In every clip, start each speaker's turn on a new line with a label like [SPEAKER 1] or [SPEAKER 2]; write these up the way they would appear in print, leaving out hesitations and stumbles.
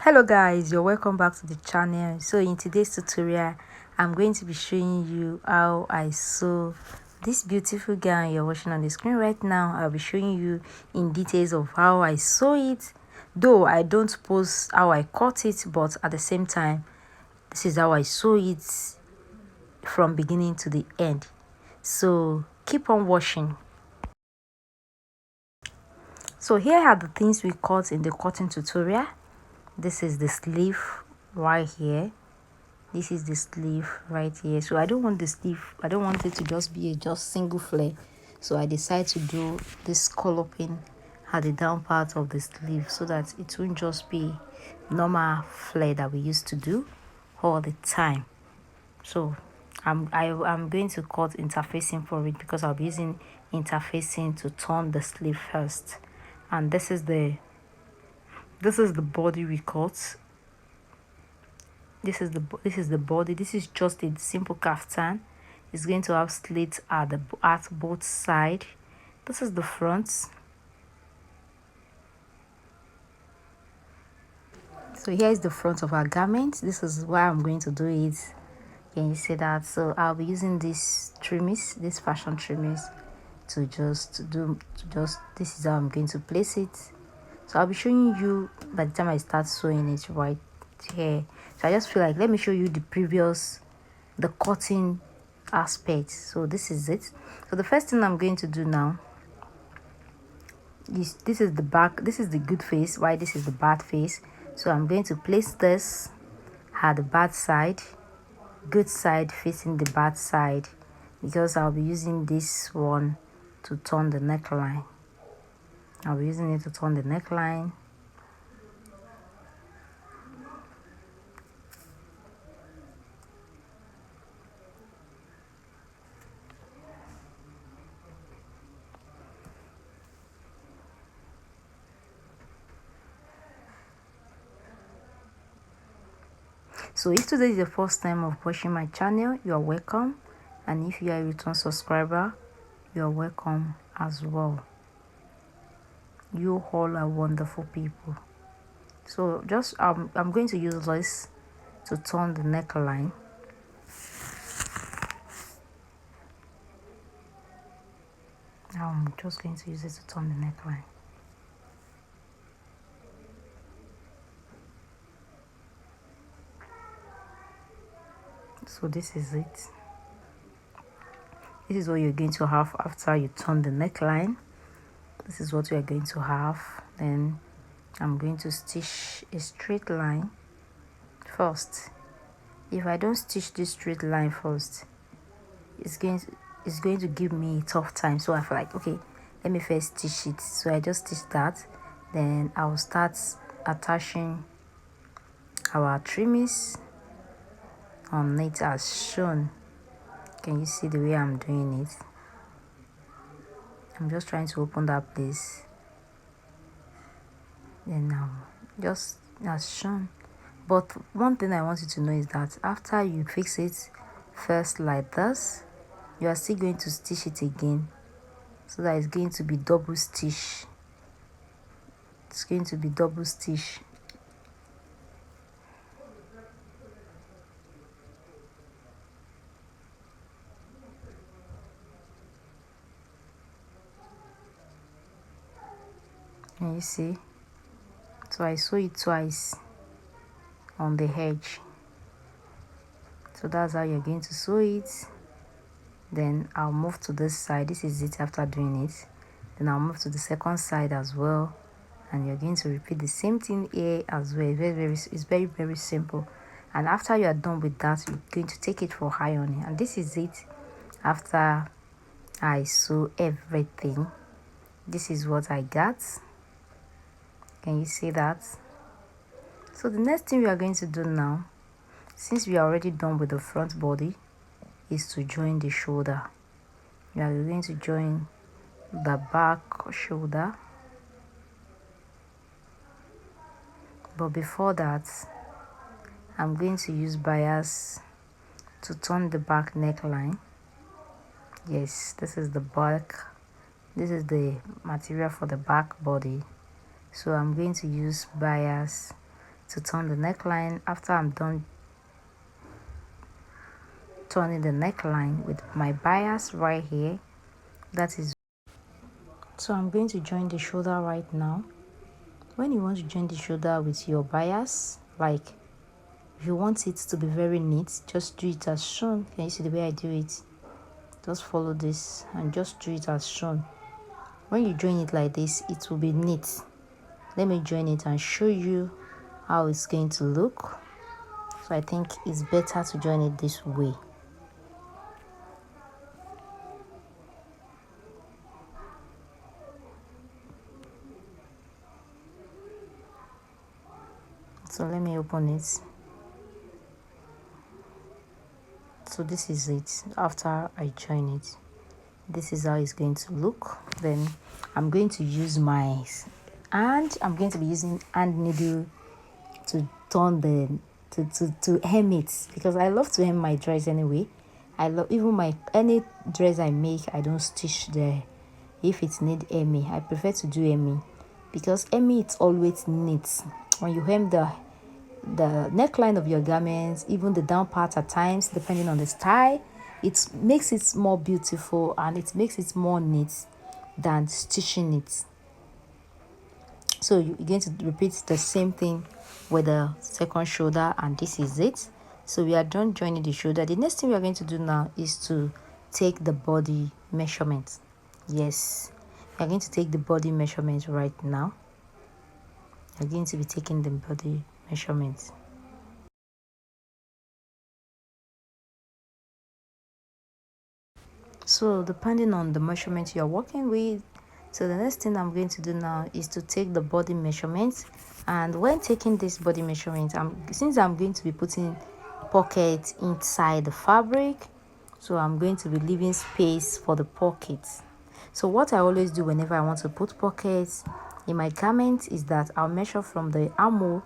[SPEAKER 1] Hello guys, you're welcome back to the channel. So in today's tutorial I'm going to be showing you how I sew this beautiful gown you're watching on the screen right now. I'll be showing you in details of how I sew it, though I don't post how I cut it, but at the same time this is how I sew it from beginning to the end. So keep on watching. So here are the things we cut in the cutting tutorial. This is the sleeve right here. This is the sleeve right here. So I don't want the sleeve, I don't want it to just be a just single flare, so I decide to do this scalloping at the down part of the sleeve so that it won't just be normal flare that we used to do all the time. So I'm going to cut interfacing for it because I'll be using interfacing to turn the sleeve first. And this is the body we cut. This is the body. This is just a simple kaftan. It's going to have slits at both sides. This is the front. So here is the front of our garment. This is why I'm going to do it. Can you see that? So I'll be using this fashion trimmings to just this is how I'm going to place it. So I'll be showing you by the time I start sewing it right here. So I just feel like let me show you the cutting aspect. So this is it. So the first thing I'm going to do now is this is the back, this is the good face, why this is the bad face. So I'm going to place this at the bad side, good side facing the bad side, because I'll be using this one to turn the neckline. I'll be using it to turn the neckline. So if today is the first time of watching my channel, you are welcome, and if you are a return subscriber, you are welcome as well. You all are wonderful people. So just I'm going to use this to turn the neckline. I'm just going to use it to turn the neckline. So this is it. This is what you're going to have after you turn the neckline. This is what we are going to have. Then I'm going to stitch a straight line first. If I don't stitch this straight line first, it's going to give me a tough time. So I feel like, okay, let me first stitch it. So I just stitch that. Then I'll start attaching our trimmings on it as shown. Can you see the way I'm doing it? I'm just trying to open that place. Then now, just as shown. But one thing I want you to know is that after you fix it first like this, you are still going to stitch it again, so that it's going to be double stitch. It's going to be double stitch. Can you see? So I sew it twice on the edge. So that's how you're going to sew it. Then I'll move to this side. This is it after doing it. Then I'll move to the second side as well, and you're going to repeat the same thing here as well. It's very simple. And after you are done with that, you're going to take it for ironing. And this is it after I sew everything. This is what I got. Can you see that? So the next thing we are going to do now, since we are already done with the front body, is to join the shoulder. We are going to join the back shoulder. But before that, I'm going to use bias to turn the back neckline. Yes, this is the back. This is the material for the back body. So I'm going to use bias to turn the neckline. After I'm done turning the neckline with my bias right here, that is, so I'm going to join the shoulder right now. When you want to join the shoulder with your bias, like if you want it to be very neat, just do it as shown. Can you see the way I do it? Just follow this and just do it as shown. When you join it like this, it will be neat. Let me join it and show you how it's going to look. So I think it's better to join it this way. So let me open it. So this is it after I join it. This is how it's going to look. Then I'm going to use my and I'm going to be using hand needle to turn the to hem it, because I love to hem my dress anyway. I love even my any dress I make, I don't stitch there. If it need hemming, I prefer to do hemming, because hemming it's always neat. When you hem the neckline of your garments, even the down part at times, depending on the style, it makes it more beautiful and it makes it more neat than stitching it. So you're going to repeat the same thing with the second shoulder, and this is it. So we are done joining the shoulder. The next thing we are going to do now is to take the body measurement. Yes, we are going to take the body measurement right now. We're going to be taking the body measurement. So depending on the measurement you're working with, so the next thing I'm going to do now is to take the body measurement. And when taking this body measurement, since I'm going to be putting pockets inside the fabric, so I'm going to be leaving space for the pockets. So what I always do whenever I want to put pockets in my garment is that I'll measure from the armhole.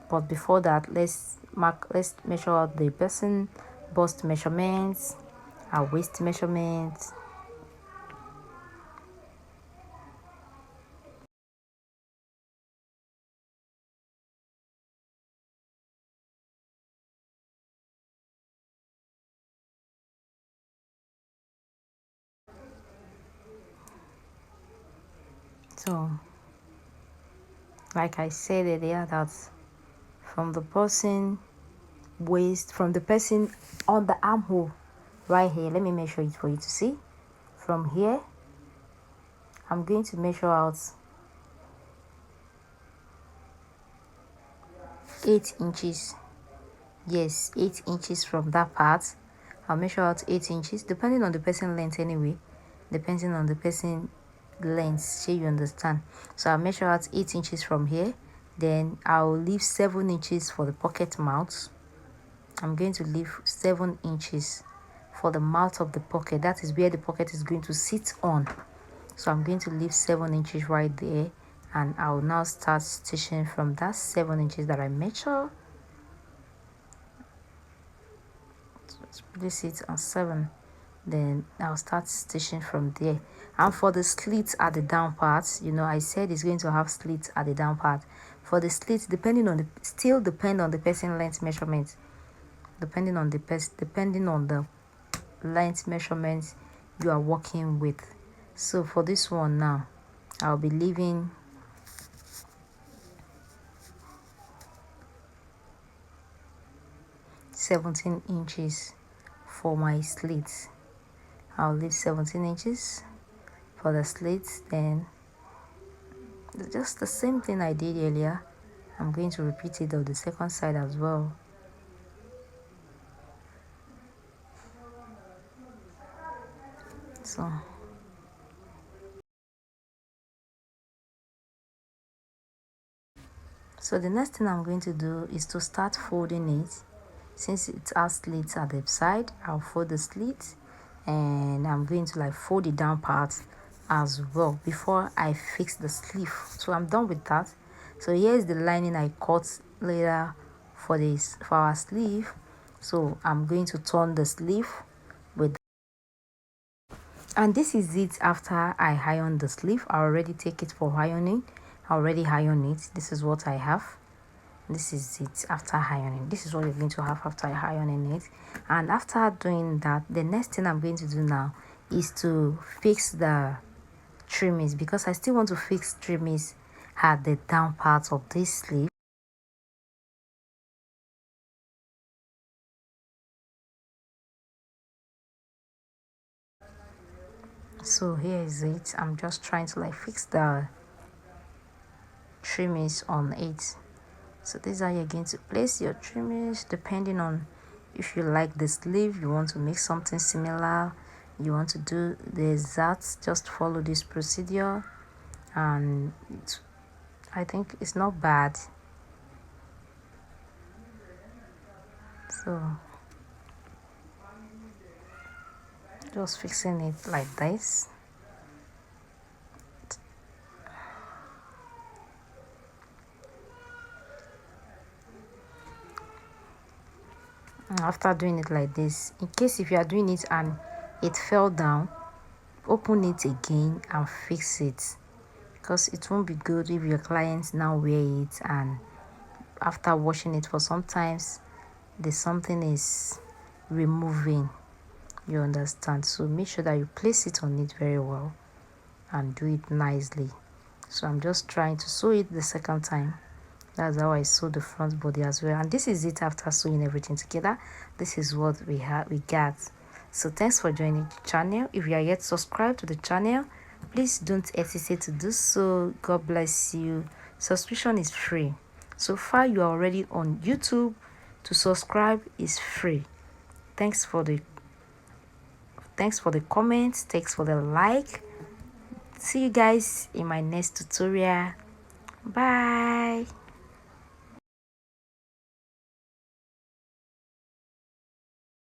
[SPEAKER 1] But before that, let's measure out the person bust measurements, our waist measurements. So like I said earlier, that's from the person waist, from the person on the armhole right here. Let me measure it for you to see. From here, I'm going to measure out 8 inches. Yes, 8 inches from that part. I'll measure out 8 inches, depending on the person length anyway. Depending on the person length, so you understand. So I'll measure out 8 inches from here. Then I'll leave 7 inches for the pocket mouth. I'm going to leave 7 inches for the mouth of the pocket. That is where the pocket is going to sit on. So I'm going to leave 7 inches right there, and I'll now start stitching from that 7 inches that I measured. Let's place it on 7. Then I'll start stitching from there. And for the slits at the down part, you know, I said it's going to have slits at the down part. For the slits, depending on the depend on the person length measurement. Depending on the length measurements you are working with. So for this one now, I'll be leaving 17 inches for my slits. I'll leave 17 inches for the slits. Then just the same thing I did earlier, I'm going to repeat it on the second side as well. So the next thing I'm going to do is to start folding it. Since it has slits at the side, I'll fold the slits, and I'm going to like fold the down part as well before I fix the sleeve. So I'm done with that. So here's the lining I cut later for our sleeve. So I'm going to turn the sleeve with, and this is it after I iron the sleeve. I already take it for ironing. I already iron it. This is what I have. This is it after ironing. This is what you're going to have after ironing it. And after doing that, the next thing I'm going to do now is to fix the trimmings, because I still want to fix trimmings at the down part of this sleeve. So here is it. I'm just trying to like fix the trimmings on it. So this is how you're going to place your trimmings, depending on if you like the sleeve, you want to make something similar, you want to do the exact, just follow this procedure, and I think it's not bad. So just fixing it like this. After doing it like this, in case if you are doing it and it fell down, open it again and fix it, because it won't be good if your clients now wear it and after washing it for sometimes the something is removing, you understand. So make sure that you place it on it very well and do it nicely. So I'm just trying to sew it the second time. That's how I sew the front body as well. And this is it after sewing everything together. This is what we got. So thanks for joining the channel. If you are yet subscribed to the channel, please don't hesitate to do so. God bless you. Subscription is free. So far you are already on YouTube. To subscribe is free. Thanks for the comments. Thanks for the like. See you guys in my next tutorial. Bye.